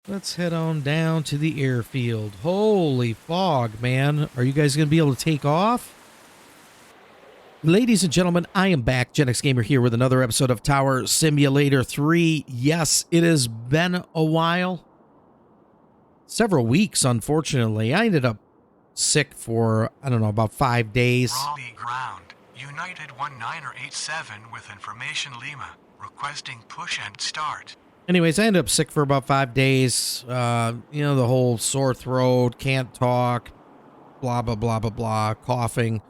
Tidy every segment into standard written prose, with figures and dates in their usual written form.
Let's head on down to the airfield. Holy fog, man. Are you guys going to be able to take off? Ladies and gentlemen, I am back. Gen X Gamer here with another episode of Tower Simulator 3. Yes, it has been a while. Several weeks, unfortunately. I ended up sick for, I don't know, about 5 days. Raleigh ground. United 1987 with information Lima. Requesting push and start. Anyways, I ended up sick for about 5 days. The whole sore throat, can't talk, blah, blah, blah, blah, blah, coughing,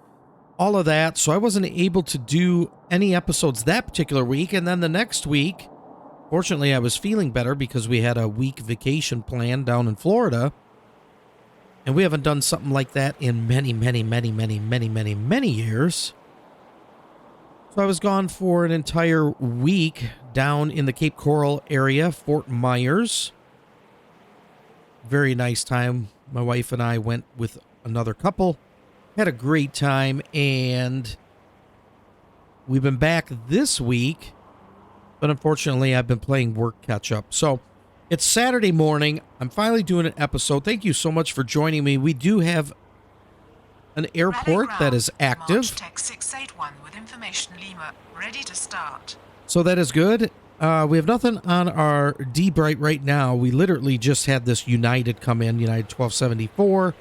all of that. So I wasn't able to do any episodes that particular week. And then the next week, fortunately, I was feeling better because we had a week vacation planned down in Florida. And we haven't done something like that in many, many, many, many, many, many, many years. So I was gone for an entire week down in the Cape Coral area, Fort Myers. Very nice time. My wife and I went with another couple. Had a great time, and we've been back this week, but unfortunately I've been playing work catch-up. So it's Saturday morning. I'm finally doing an episode. Thank you so much for joining me. We do have an airport that is active. March Tech 681 with information Lima. Ready to start. So that is good. We have nothing on our D-Bright right now. We literally just had this United come in, United 1274.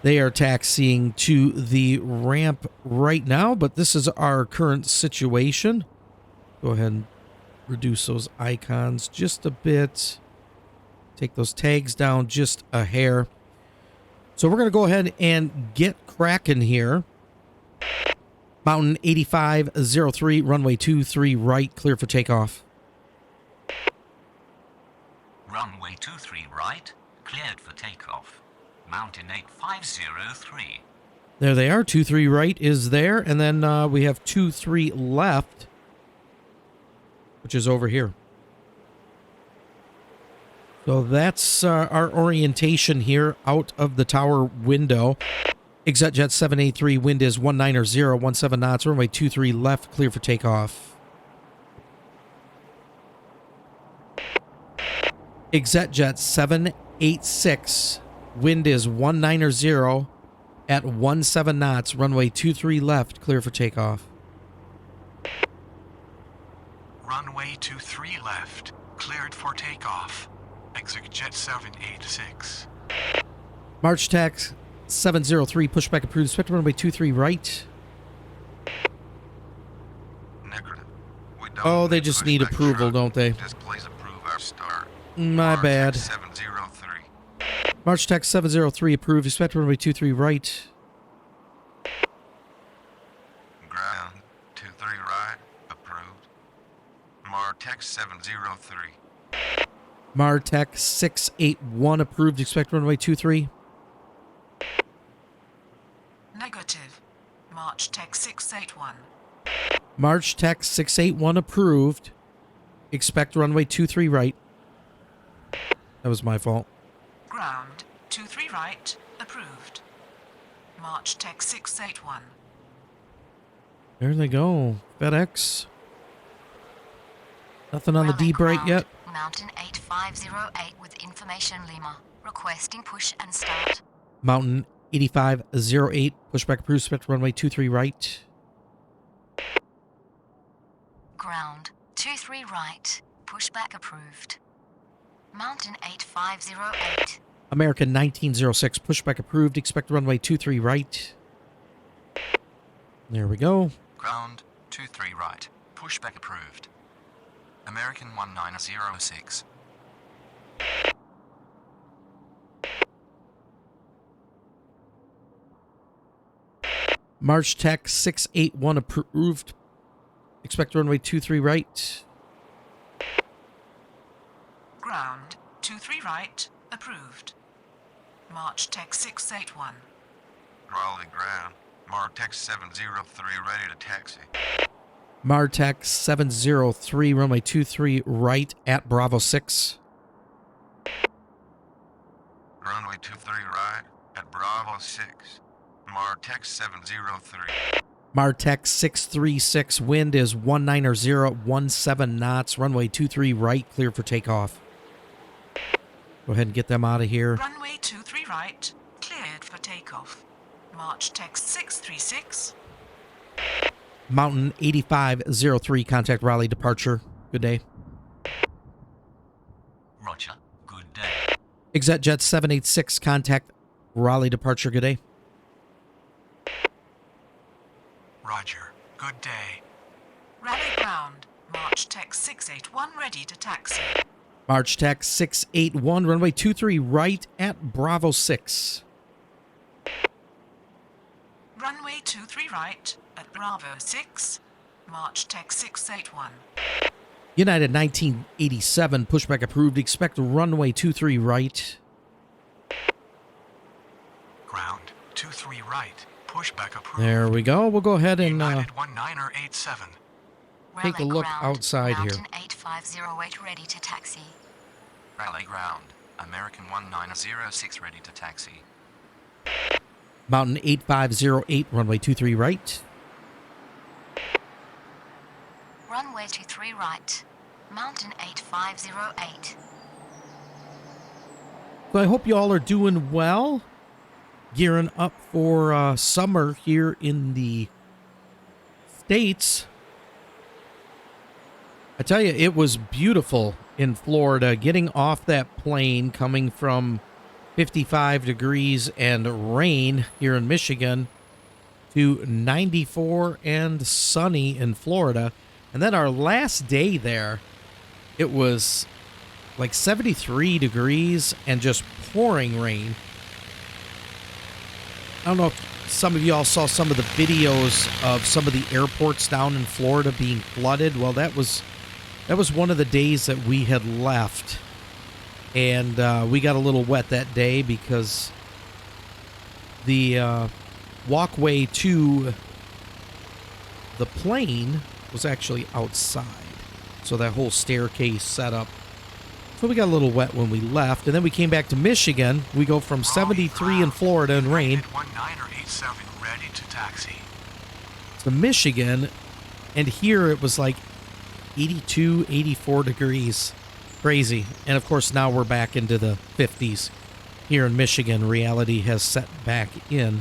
They are taxiing to the ramp right now, but this is our current situation. Go ahead and reduce those icons just a bit. Take those tags down just a hair. So we're going to go ahead and get cracking here. Mountain 8503, runway 23 right, clear for takeoff. Runway 23 right, cleared for takeoff. Mountain 8503. There they are. 23 right is there. And then we have 23 left, which is over here. So that's our orientation here out of the tower window. ExecJet 783, wind is 190, 17 knots, runway 23 left, clear for takeoff. ExecJet 786, wind is 190 at 17 knots, runway 23 left, clear for takeoff. Runway 23 left. Cleared for takeoff. ExecJet 786. March Tax 703, pushback approved, expect runway 23 right. Negative. Oh, they just need approval, don't they? Just please approve our start. My bad. 703. March Tech 703 approved. Expect runway 23 right. Ground 23 right. Approved. Martech 703. Martech 681 approved. Expect runway 23. Negative. March Tech 681. March Tech 681 approved. Expect runway 23 right. That was my fault. Ground 23 right. Approved. March Tech 681. There they go. FedEx. Nothing on the D-Bright yet. Mountain 8508 with information Lima. Requesting push and start. Mountain 8508. Pushback approved. Expect runway 23 right. Ground 23 right. Pushback approved. Mountain 8508. American 1906. Pushback approved. Expect runway 23 right. There we go. Ground 23 right, pushback approved. American 1906. March Tech 681 approved. Expect runway 23 right. Ground 23 right. Approved. March Tech 681. Raleigh ground. Martech 703 ready to taxi. Martech 703, runway 23 right at Bravo 6. Runway 23 right at Bravo 6. Martech 703. Martech 636, wind is 190, 17 knots, runway 23 right, clear for takeoff. Go ahead and get them out of here. Runway 23 right, cleared for takeoff. March text 636. Mountain 8503, contact Raleigh departure. Good day. Roger. Good day. Exec Jet 786, contact Raleigh departure. Good day. Roger. Good day. Rally ground. March text 681 ready to taxi. March Tech 681, runway 23 right at Bravo 6. Runway 23 right at Bravo 6. March text 681. United 1987, pushback approved. Expect runway 23 right. Ground 23 right. Pushback approved. There we go. We'll go ahead and United 1987. take a Rally look ground, outside here. Mountain 8508 ready to taxi. Rally ground. American 1906 ready to taxi. Mountain 8508, runway 23 right. Runway 23 right. Mountain 8508. So I hope you all are doing well. Gearing up for summer here in the States. I tell you, it was beautiful in Florida. Getting off that plane coming from 55 degrees and rain here in Michigan to 94 and sunny in Florida. And then our last day there, it was like 73 degrees and just pouring rain. I don't know if some of y'all saw some of the videos of some of the airports down in Florida being flooded. Well, that was one of the days that we had left. And we got a little wet that day because the walkway to the plane was actually outside. So that whole staircase setup. So we got a little wet when we left. And then we came back to Michigan. We go from 73 in Florida and rain United 1987 ready to taxi. to Michigan. And here it was like 82, 84 degrees. Crazy. And of course now we're back into the 50s. Here in Michigan, reality has set back in.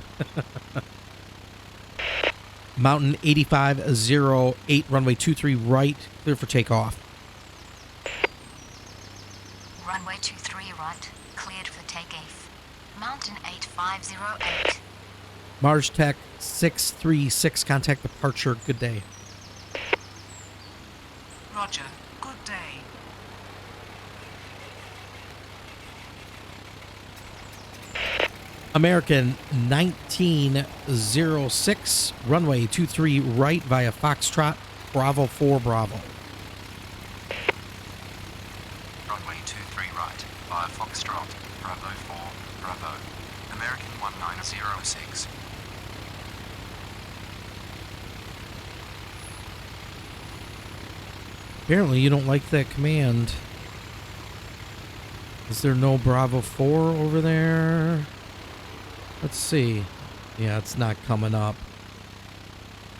Mountain 8508, runway 23 right, clear for takeoff. Runway 23 right, cleared for takeoff. Mountain 8508. Mars Tech 636, contact departure. Good day. Roger. Good day. American 1906, runway 23 right via Foxtrot, Bravo 4 Bravo. Runway 23 right via Foxtrot, Bravo 4, Bravo. American 1906. Apparently you don't like that command. Is there no Bravo 4 over there? Let's see. Yeah, it's not coming up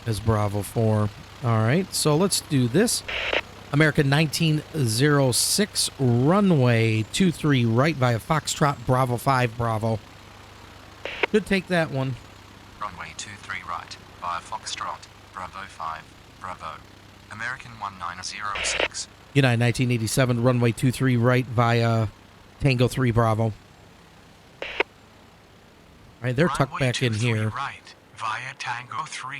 as Bravo 4. All right, so let's do this. American 1906, runway 23 right via Foxtrot, Bravo 5 Bravo. Should take that one. Runway 23 right via Foxtrot, Bravo 5, Bravo. American 1906. United 1987, runway 23 right via Tango 3 Bravo. All right, they're tucked Runway back in 23 here. right via Tango 3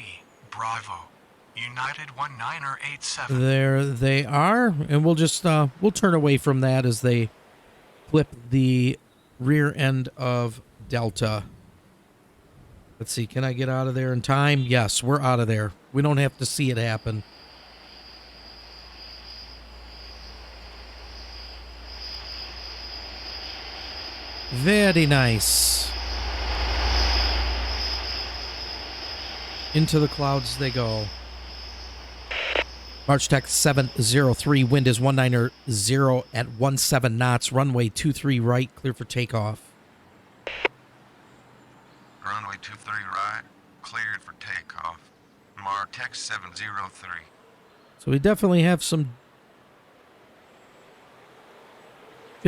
Bravo. United 1987. There they are, and we'll just we'll turn away from that as they clip the rear end of Delta. Let's see, can I get out of there in time? Yes, we're out of there. We don't have to see it happen. Very nice. Into the clouds they go. March Tech 703, wind is 190 at 17 knots, runway 23 right, clear for takeoff. Runway 23 right, cleared for takeoff. Martech 703. So we definitely have some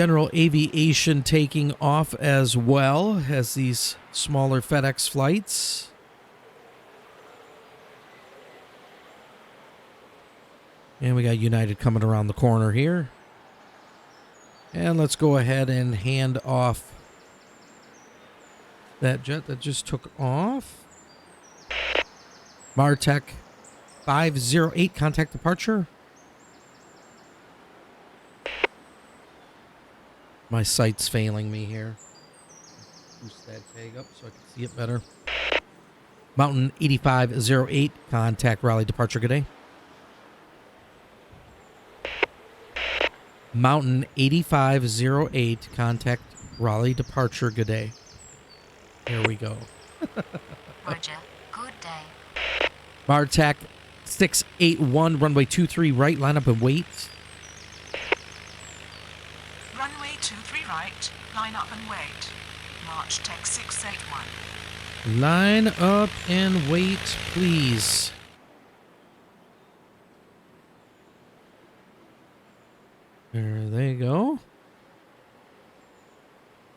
General Aviation taking off as well as these smaller FedEx flights. And we got United coming around the corner here. And let's go ahead and hand off that jet that just took off. Martech 508, contact departure. My sight's failing me here. Boost that tag up so I can see it better. Mountain 8508, contact Raleigh departure, good day. Mountain 8508, contact Raleigh departure, good day. Here we go. Roger, good day. Martech 681, runway 23 right, line up and wait. Runway 23 right, line up and wait. March Tech 681. Line up and wait, please. There they go.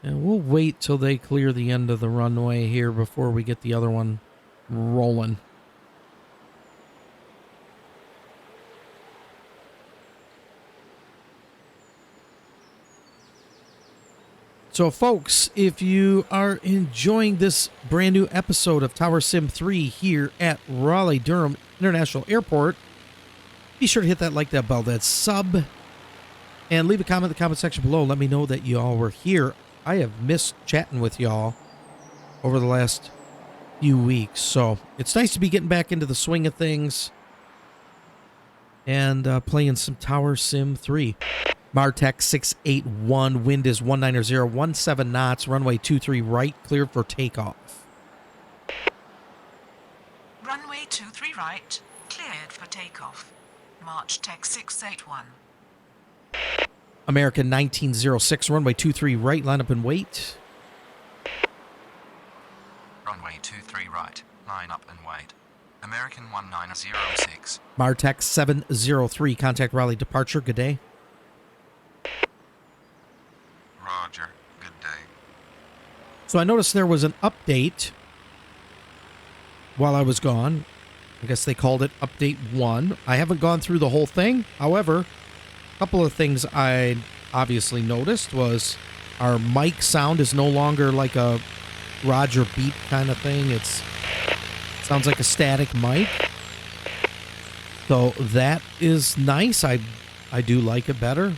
And we'll wait till they clear the end of the runway here before we get the other one rolling. So, folks, if you are enjoying this brand new episode of Tower Sim 3 here at Raleigh-Durham International Airport, be sure to hit that like, that bell, that sub, and leave a comment in the comment section below. Let me know that you all were here. I have missed chatting with y'all over the last few weeks, so it's nice to be getting back into the swing of things and playing some Tower Sim 3. Martech 681, wind is 190, 17 knots, runway 23 right, cleared for takeoff. Runway 23 right, cleared for takeoff. March Tech 681. American 1906, runway 23 right, line up and wait. Runway 23 right, line up and wait. American 1906. Martech 703, contact Raleigh departure, good day. Roger. Good day. So I noticed there was an update while I was gone. I guess they called it Update 1. I haven't gone through the whole thing. However, a couple of things I obviously noticed was our mic sound is no longer like a Roger beep kind of thing. It sounds like a static mic. So that is nice. I do like it better.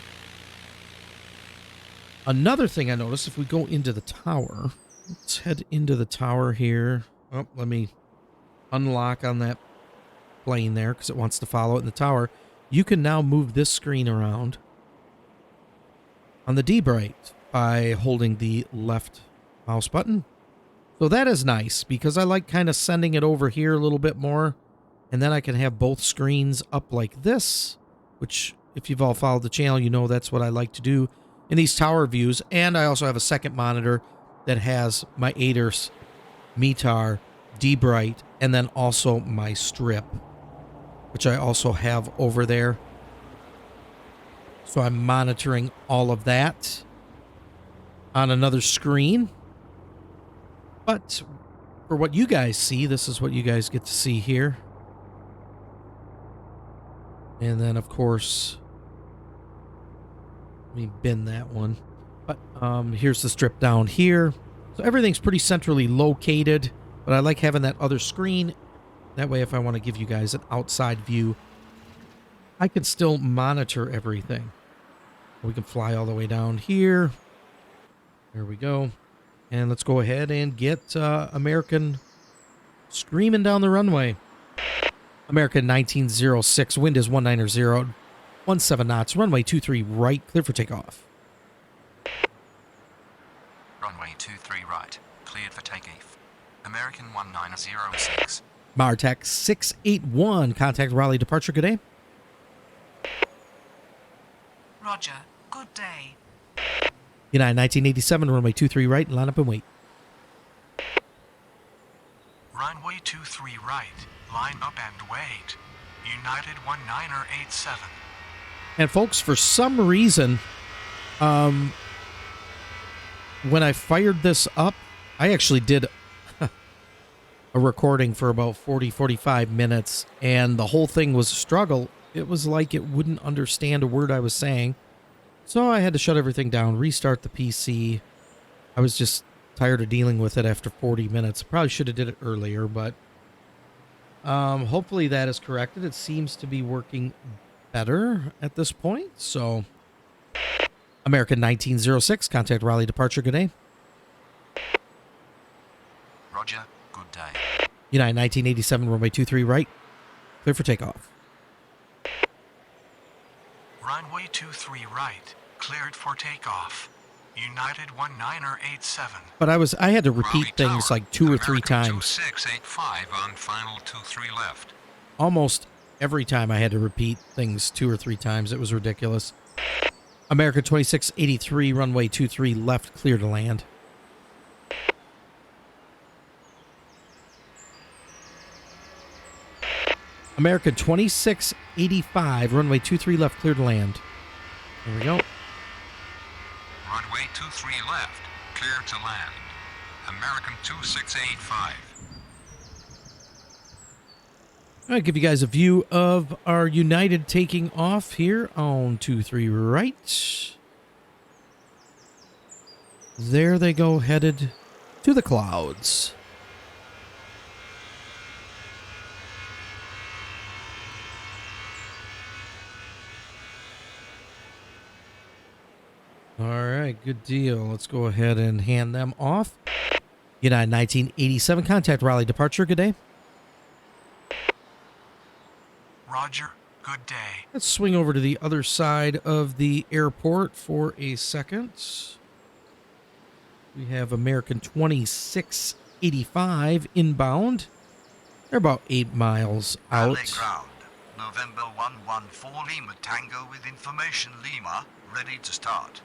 Another thing I noticed, if we go into the tower, let's head into the tower here. Oh, let me unlock on that plane there because it wants to follow it in the tower. You can now move this screen around on the D-Bright by holding the left mouse button. So that is nice because I like kind of sending it over here a little bit more. And then I can have both screens up like this, which if you've all followed the channel, you know that's what I like to do in these tower views. And I also have a second monitor that has my ADERS, METAR, D-Bright, and then also my strip, which I also have over there. So I'm monitoring all of that on another screen. But for what you guys see, this is what you guys get to see here. And then, of course, let me bin that one. But here's the strip down here. So everything's pretty centrally located, but I like having that other screen. That way, if I want to give you guys an outside view, I can still monitor everything. We can fly all the way down here. There we go. And let's go ahead and get American screaming down the runway. American 1906, wind is 190, 17 knots, runway 23 right, clear for takeoff. Runway 23 right, cleared for takeoff. American 1906. Martech 681, contact Raleigh departure, good day. Roger, good day. United 1987, runway 23 right, line up and wait. Runway 23 right, line up and wait. United 1987. And folks, for some reason, When I fired this up, I actually did a recording for about 45 minutes, and the whole thing was a struggle. It was like it wouldn't understand a word I was saying. So I had to shut everything down, restart the PC. I was just tired of dealing with it after 40 minutes. Probably should have did it earlier, but hopefully that is corrected. It seems to be working better at this point. So American 1906, contact Raleigh departure. Good day. Roger, good day. United 1987, runway 23 right. Clear for takeoff. Runway 23 right. Cleared for takeoff. United 1987. But I had to repeat Raleigh things Tower, like 2 or 3 American times. 2685 on final 23 left. Almost every time I had to repeat things 2 or 3 times. It was ridiculous. American 2683, runway 23 left, clear to land. American 2685, runway 23 left, clear to land. There we go. Runway 23 left, clear to land. American 2685. I'll give you guys a view of our United taking off here on 23 right. There they go, headed to the clouds. All right, good deal. Let's go ahead and hand them off. United 1987, contact Raleigh departure. Good day. Roger, good day. Let's swing over to the other side of the airport for a second. We have American 2685 inbound. They're about 8 miles out. Raleigh ground. November 114 Lima Tango with information Lima, ready to start.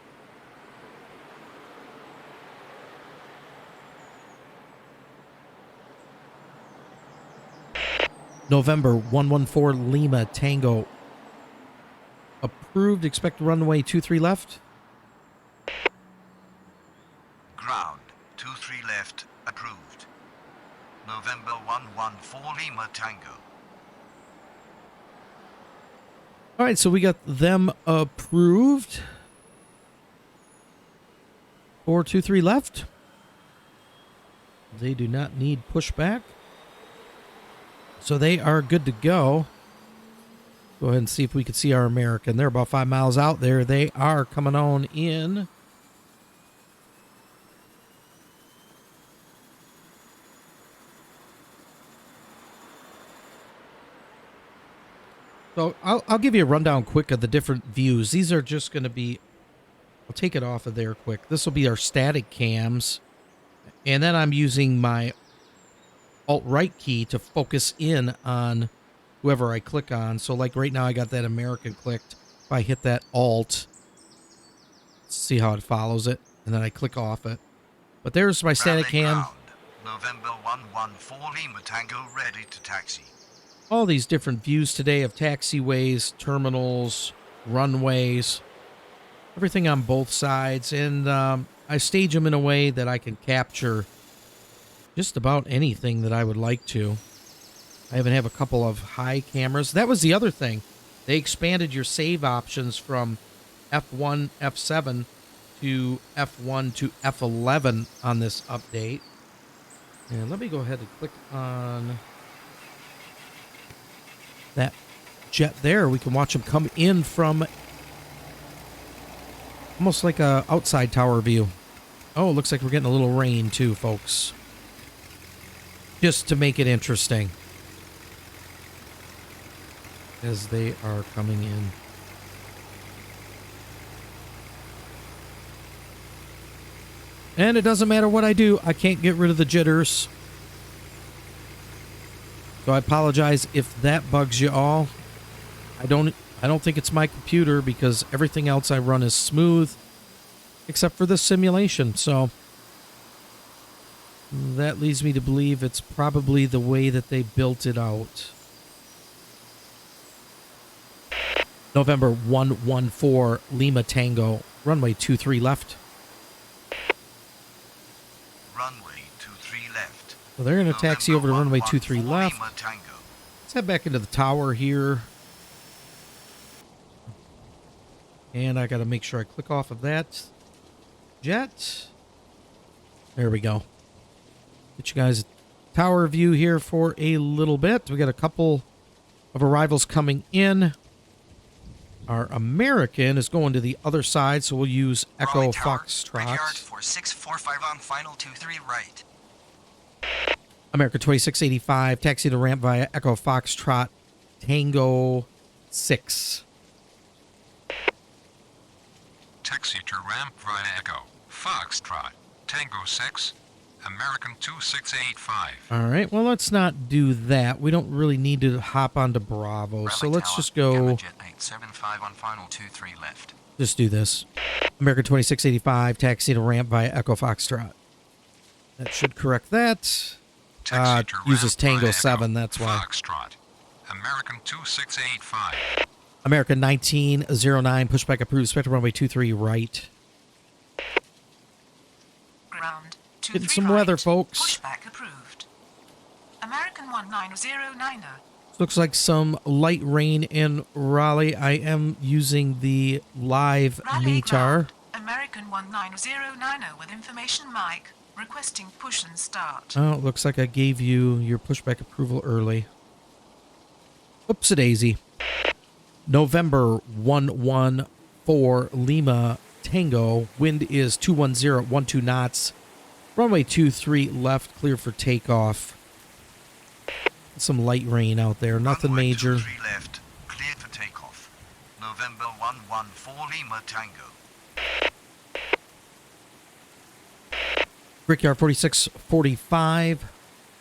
November 114 Lima Tango. Approved. Expect runway 23 left. Ground, 23 left, approved. November 114 Lima Tango. All right, so we got them approved. 423 left. They do not need pushback. So they are good to go. Go ahead and see if we can see our American. They're about 5 miles out there. They are coming on in. So I'll give you a rundown quick of the different views. These are just going to be, I'll take it off of there quick. This will be our static cams. And then I'm using my Alt-right key to focus in on whoever I click on. So like right now I got that American clicked. If I hit that Alt, see how it follows it. And then I click off it. But there's my static Raleigh cam. ground. November 114 Lima Tango ready to taxi. All these different views today of taxiways, terminals, runways, everything on both sides. And I stage them in a way that I can capture just about anything that I would like to. I even have a couple of high cameras. That was the other thing. They expanded your save options from F1, F7 to F1 to F11 on this update. And let me go ahead and click on that jet there. We can watch them come in from almost like a outside tower view. Oh, it looks like we're getting a little rain too, folks. Just to make it interesting. As they are coming in. And it doesn't matter what I do, I can't get rid of the jitters. So I apologize if that bugs you all. I don't think it's my computer because everything else I run is smooth except for this simulation. So that leads me to believe it's probably the way that they built it out. November 114 Lima Tango Runway 23 left. Runway 23 left. So they're going to taxi over to November runway 23 114 left. Lima Tango. Let's head back into the tower here. And I got to make sure I click off of that jet. There we go. Get you guys a tower view here for a little bit. We got a couple of arrivals coming in. Our American is going to the other side, so we'll use Echo Raleigh Tower, Foxtrot. Brickyard for 645 on final 23 right. America 2685, taxi to ramp via Echo Foxtrot, Tango 6. Taxi to ramp via Echo. Foxtrot. Tango 6. American 2685. All right, well, let's not do that. We don't really need to hop onto Bravo, so Raleigh let's Tower, just go. Gamma Jet 875 on final 23 left. Just do this. American 2685, taxi to ramp via Echo Foxtrot. That should correct that. Taxi to Uses ramp Tango via 7, Echo. that's why. Foxtrot. American 2685. American 1909, pushback approved, Spectrum runway 23 right. Ground. Getting 23 some right. weather, folks. Pushback approved. American 1909er. Looks like some light rain in Raleigh. I am using the live Raleigh METAR. ground. American 1909er with information mic. Requesting push and start. Oh, it looks like I gave you your pushback approval early. Oopsie-daisy. November 114 Lima Tango. Wind is 210 at 12 knots. Runway 23 left, clear for takeoff. Some light rain out there, nothing Runway major. 23 left. Cleared for takeoff. November 114 Lima Tango. Brickyard 4645.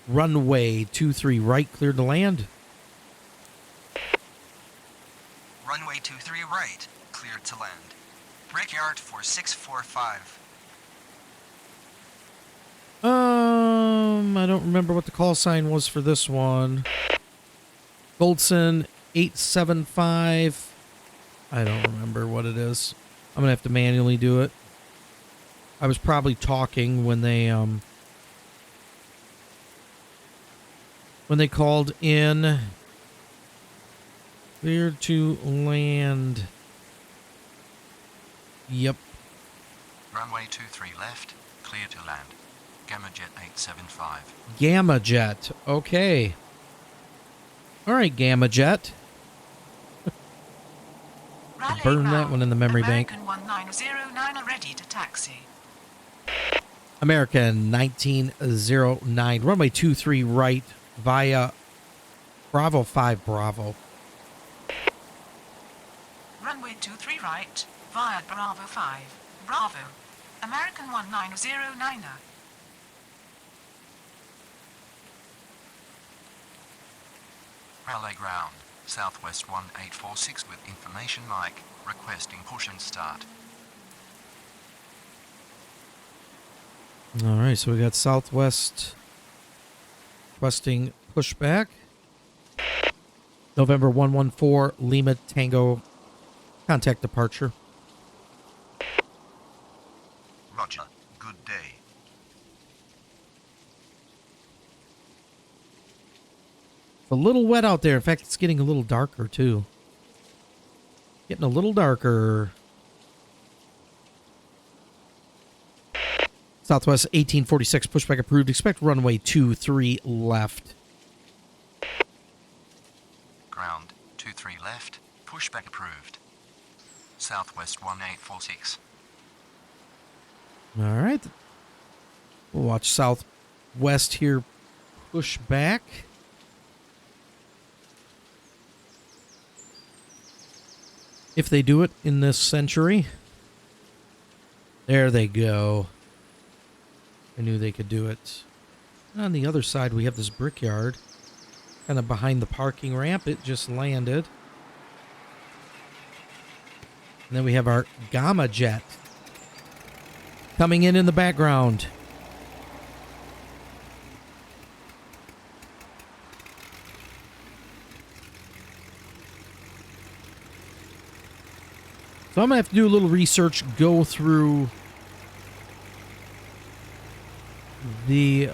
Runway 23 right, cleared to land. Runway 23 right, cleared to land. Brickyard for 645. I don't remember what the call sign was for this one. Goldson 875. I don't remember what it is. I'm gonna have to manually do it. I was probably talking when they called in. Clear to land. Yep. Runway 23 left, clear to land. Gamma Jet 875. Gamma Jet. Okay. All right, Gamma Jet. Raleigh Burn that ground. one in the memory bank. American 1909er ready to taxi. American 1909. Runway 23 right via Bravo 5 Bravo. Runway 23 right via Bravo 5. Bravo. American 1909er. Raleigh ground, Southwest 1846 with information mic, requesting push and start. All right, so we got Southwest requesting pushback. November 114 Lima Tango. Contact departure. Roger. Good day. It's a little wet out there. In fact, it's getting a little darker, too. Getting a little darker. Southwest 1846, pushback approved. Expect runway 23 left. Ground, 23 left, pushback approved. Southwest 1846. All right. We'll watch Southwest here push back. If they do it in this century. There they go. I knew they could do it. On the other side, we have this brickyard. Kind of behind the parking ramp. It just landed. And then we have our Gamma Jet coming in the background. So I'm going to have to do a little research, go through the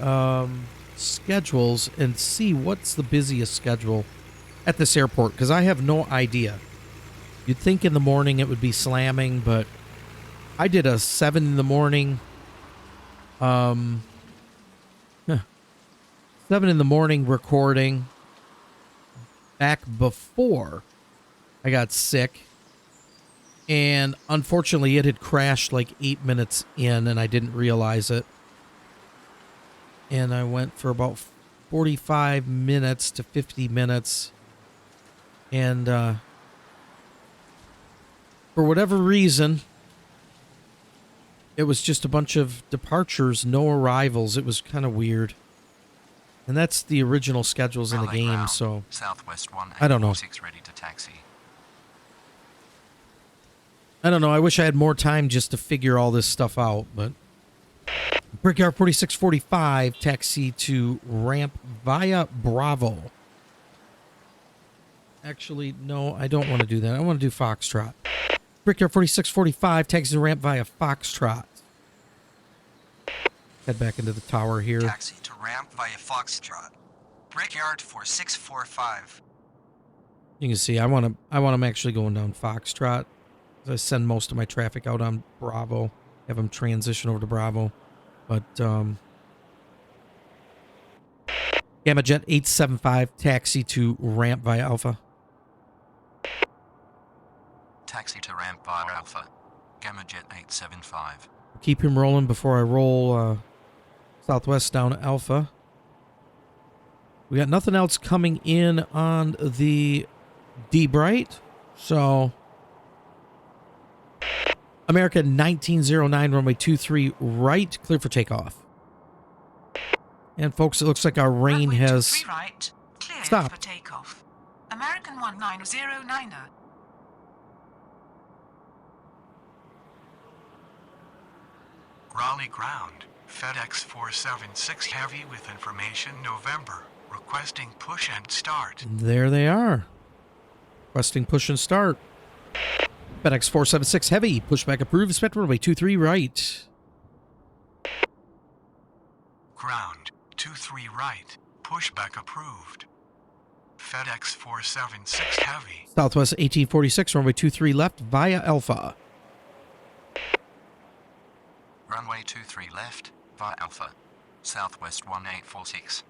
schedules and see what's the busiest schedule at this airport, because I have no idea. You'd think in the morning it would be slamming, but I did a 7 in the morning. 7 in the morning recording back before I got sick. And unfortunately, it had crashed like 8 minutes in, and I didn't realize it. And I went for about 45 minutes to 50 minutes. And for whatever reason, it was just a bunch of departures, no arrivals. It was kind of weird. And that's the original schedules in the Rally game, ground, so Southwest I don't know. 1846 ready to taxi. I don't know. I wish I had more time just to figure all this stuff out, but Brickyard 4645, taxi to ramp via Bravo. Actually, no, I don't want to do that. I want to do Foxtrot. Brickyard 4645, taxi to ramp via Foxtrot. Head back into the tower here. Taxi to ramp via Foxtrot. Brickyard 4645. You can see I want them actually going down Foxtrot. I send most of my traffic out on Bravo. Have them transition over to Bravo. But Gamma Jet 875, taxi to ramp via Alpha. Taxi to ramp via Alpha. Gamma Jet 875. Keep him rolling before I roll Southwest down to Alpha. We got nothing else coming in on the D-Bright. So American 1909, runway 23 right, clear for takeoff. And folks, it looks like our rain Runway has 23 right, clear stopped. for takeoff. American 1909er. Raleigh ground. FedEx 476 Heavy with information November. Requesting push and start. There they are. Requesting push and start. FedEx 476 Heavy, pushback approved, expect runway 23 right. Ground. 23 right. Pushback approved. FedEx 476 Heavy. Southwest 1846, runway 23 left via Alpha. Runway 23 left via Alpha. Southwest 1846.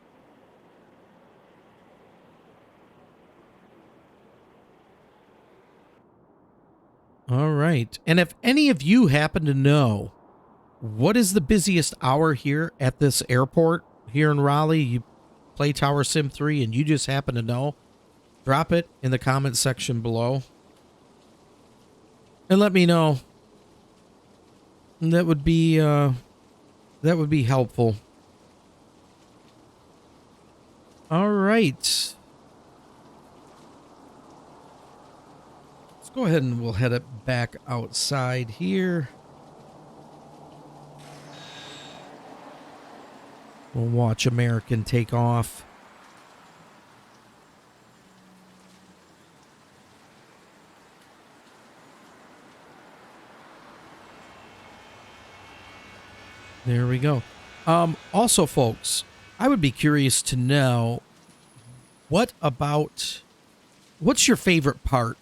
All right. And if any of you happen to know what is the busiest hour here at this airport here in Raleigh, you play Tower Sim 3 and you just happen to know, drop it in the comment section below and let me know. That would be helpful. All right. Go ahead and we'll head it back outside here. We'll watch American take off. There we go. Also, folks, I would be curious to know what's your favorite part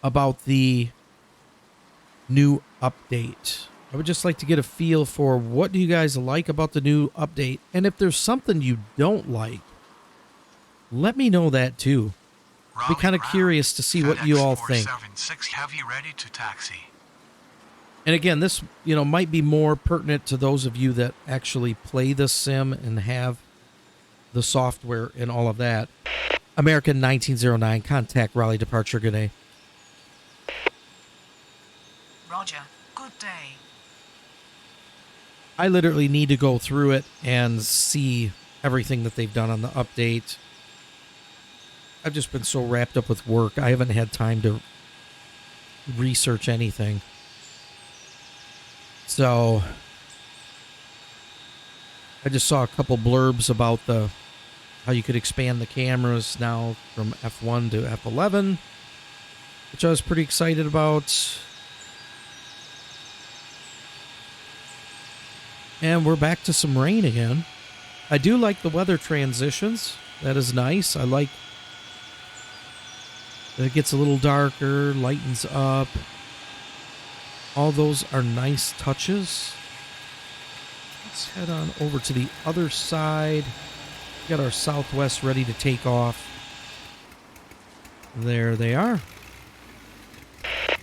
about the new update? I would just like to get a feel for what do you guys like about the new update, and if there's something you don't like, let me know that too. Be kind of curious to see what you all think. 476 Heavy ready to taxi. And again, this might be more pertinent to those of you that actually play the sim and have the software and all of that. American 1909, contact Raleigh departure. Good day. Roger. Good day. I literally need to go through it and see everything that they've done on the update. I've just been so wrapped up with work. I haven't had time to research anything. So I just saw a couple blurbs about how you could expand the cameras now from F1 to F11. which I was pretty excited about. And we're back to some rain again. I do like the weather transitions. That is nice. I like that it gets a little darker, lightens up. All those are nice touches. Let's head on over to the other side. We got our Southwest ready to take off. There they are.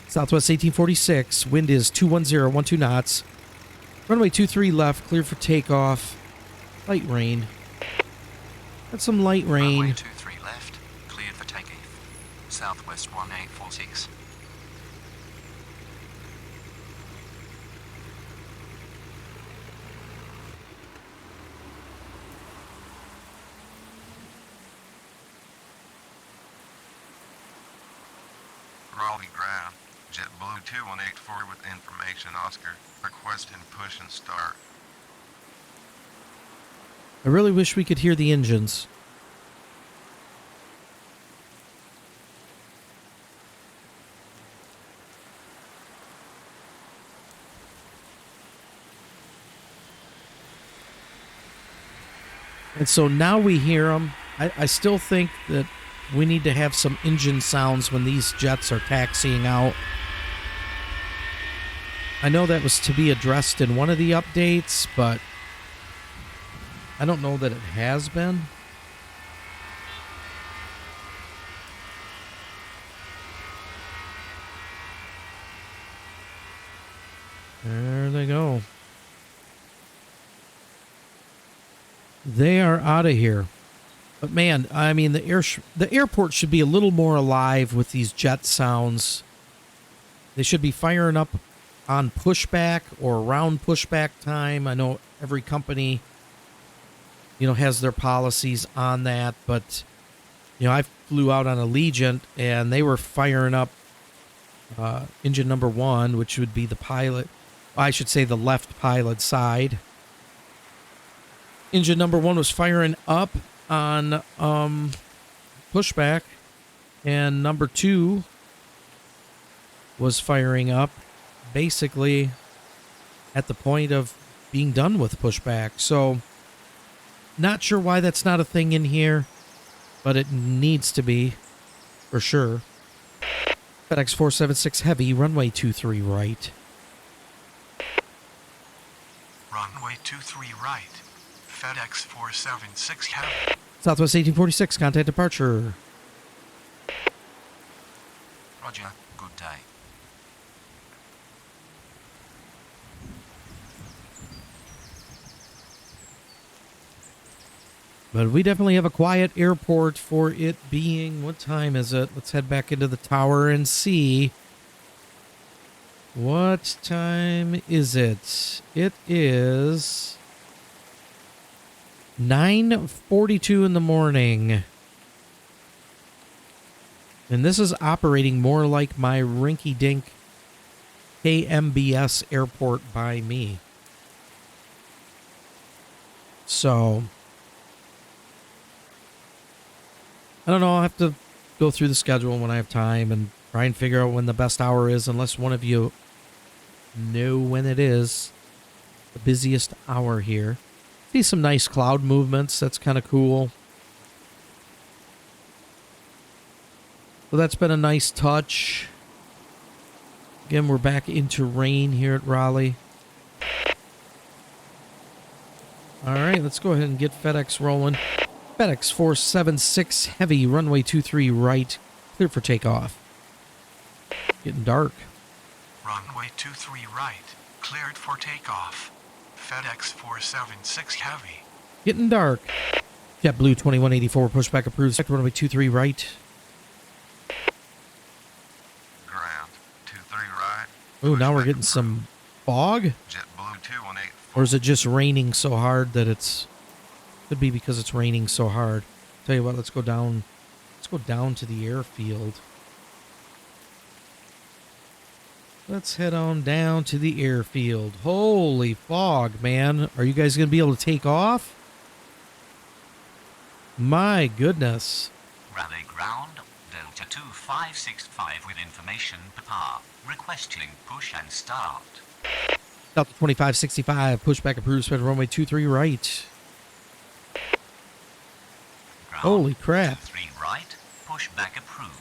Southwest 1846. Wind is 210, 12 knots. Runway 23 left, clear for takeoff. Light rain. Got some light rain. Runway 23 left, cleared for takeoff. Southwest 1846. Raleigh ground. JetBlue 2184 with information Oscar. Requesting push and start. I really wish we could hear the engines. And so now we hear them. I still think that we need to have some engine sounds when these jets are taxiing out. I know that was to be addressed in one of the updates, but I don't know that it has been. There they go. They are out of here. But man, I mean, the airport should be a little more alive with these jet sounds. They should be firing up on pushback or around pushback time. I know every company, has their policies on that, but I flew out on Allegiant and they were firing up engine number 1, which would be the pilot. I should say the left pilot side. Engine number 1 was firing up on pushback, and number 2 was firing up basically at the point of being done with pushback. So not sure why that's not a thing in here, but it needs to be for sure. FedEx 476 Heavy, runway 23 right. Runway 23 right. FedEx 476 Heavy. Southwest 1846, contact departure. Roger, good day. But we definitely have a quiet airport for it being, what time is it? Let's head back into the tower and see. What time is it? It is 9:42 in the morning. And this is operating more like my rinky-dink KMBS airport by me. So I don't know. I'll have to go through the schedule when I have time and try and figure out when the best hour is, unless one of you know when it is. The busiest hour here. See some nice cloud movements. That's kind of cool. So that's been a nice touch. Again, we're back into rain here at Raleigh. All right, let's go ahead and get FedEx rolling. FedEx 476 Heavy, runway 23 right, clear for takeoff. Getting dark. Runway 23 right. Cleared for takeoff. FedEx 476 Heavy. Getting dark. JetBlue 2184, pushback approved. Sector runway 23 right. Ground 23 right. Oh, now we're Pushback getting some fog? JetBlue 2184. Or is it just raining so hard that it's... Could be because it's raining so hard. Tell you what, let's go down. Let's go down to the airfield. Let's head on down to the airfield. Holy fog, man. Are you guys going to be able to take off? My goodness. Raleigh ground, Delta Delta 2565 with information Papa, requesting push and start. Delta 2565, pushback approved, spread runway 23 right. Ground Holy crap. 23 right, pushback approved.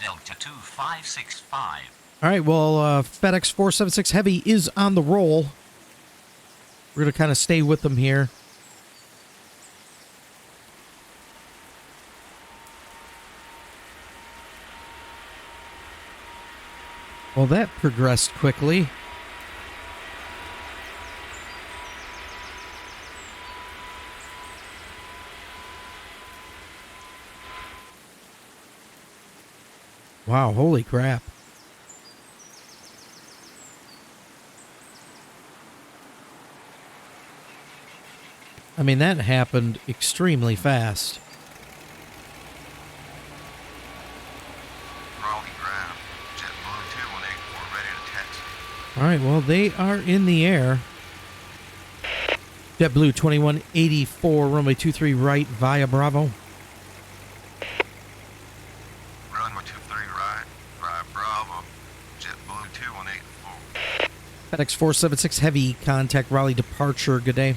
Delta 2565. All right, well, FedEx 476 Heavy is on the roll. We're going to kind of stay with them here. Well, that progressed quickly. Wow, holy crap. I mean, that happened extremely fast. Raleigh ground. JetBlue 2184 ready to taxi. All right, well, they are in the air. JetBlue 2184, runway 23 right via Bravo. Runway 23 right, via Bravo. JetBlue 2184. FedEx 476 Heavy, contact Raleigh departure. Good day.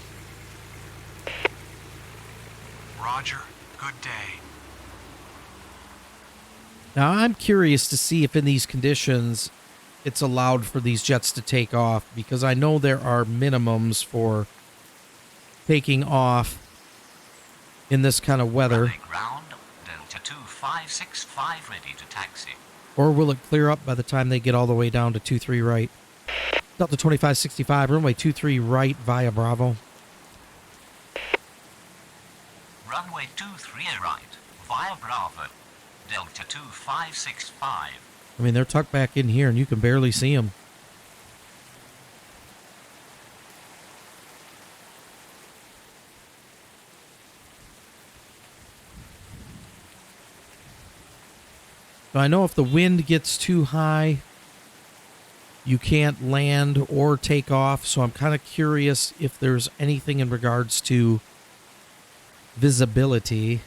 Roger. Good day. Now, I'm curious to see if in these conditions it's allowed for these jets to take off, because I know there are minimums for taking off in this kind of weather. Runway ground, Delta 2565 ready to taxi. Or will it clear up by the time they get all the way down to 23 right? Delta 2565, runway 23 right via Bravo. Runway 23 right, via Bravo. Delta 2565. I mean, they're tucked back in here and you can barely see them. So I know if the wind gets too high, you can't land or take off. So I'm kind of curious if there's anything in regards to visibility.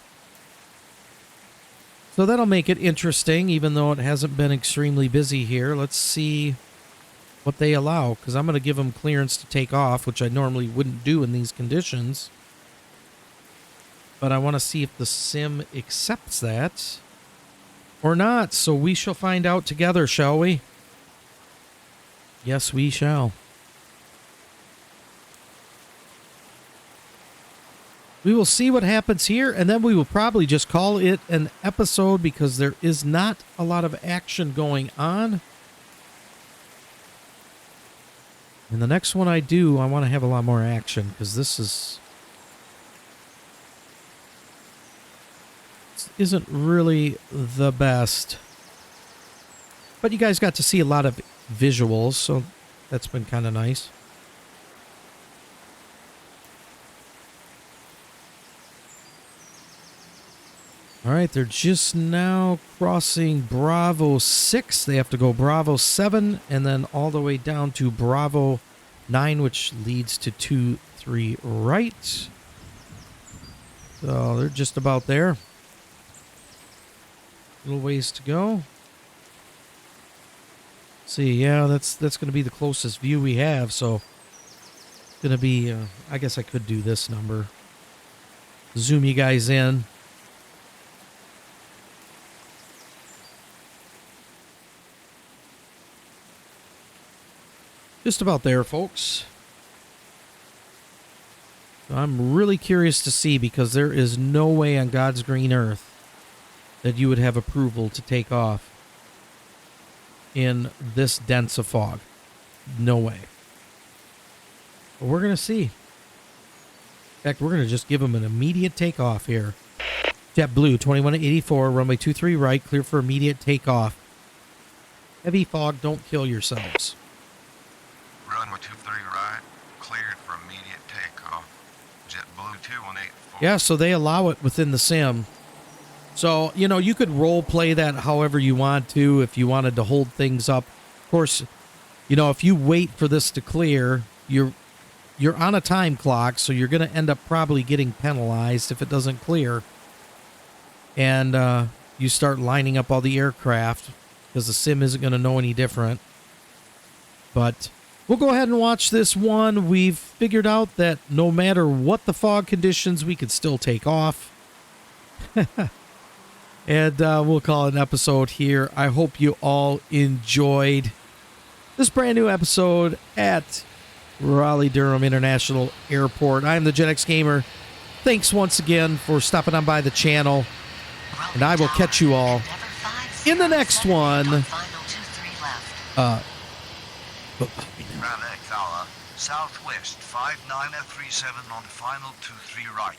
So that'll make it interesting, even though it hasn't been extremely busy here. Let's see what they allow, because I'm going to give them clearance to take off, which I normally wouldn't do in these conditions. But I want to see if the sim accepts that or not. So we shall find out together, shall we? Yes, we shall. We will see what happens here, and then we will probably just call it an episode because there is not a lot of action going on. And the next one I do, I want to have a lot more action because this isn't really the best. But you guys got to see a lot of visuals, so that's been kind of nice. All right, they're just now crossing Bravo 6. They have to go Bravo 7 and then all the way down to Bravo 9, which leads to 23 right. So they're just about there. Little ways to go. See, yeah, that's going to be the closest view we have, so it's going to be, I guess I could do this number. Zoom you guys in. Just about there, folks. I'm really curious to see, because there is no way on God's green earth that you would have approval to take off in this dense of fog. No way. But we're going to see. In fact, we're going to just give them an immediate takeoff here. JetBlue 2184, runway 23 right, clear for immediate takeoff. Heavy fog, don't kill yourselves. Runway 23 right, cleared for immediate takeoff. JetBlue 2184. Yeah, so they allow it within the sim. So, you know, you could role play that however you want to, if you wanted to hold things up. Of course, you know, if you wait for this to clear, you're on a time clock, so you're going to end up probably getting penalized if it doesn't clear. And you start lining up all the aircraft, because the sim isn't going to know any different. But we'll go ahead and watch this one. We've figured out that no matter what the fog conditions, we could still take off. And we'll call it an episode here. I hope you all enjoyed this brand new episode at Raleigh-Durham International Airport. I'm the Gen X Gamer. Thanks once again for stopping on by the channel. And I will catch you all in the next one. Raleigh Tower, southwest 5937 on final 23 right.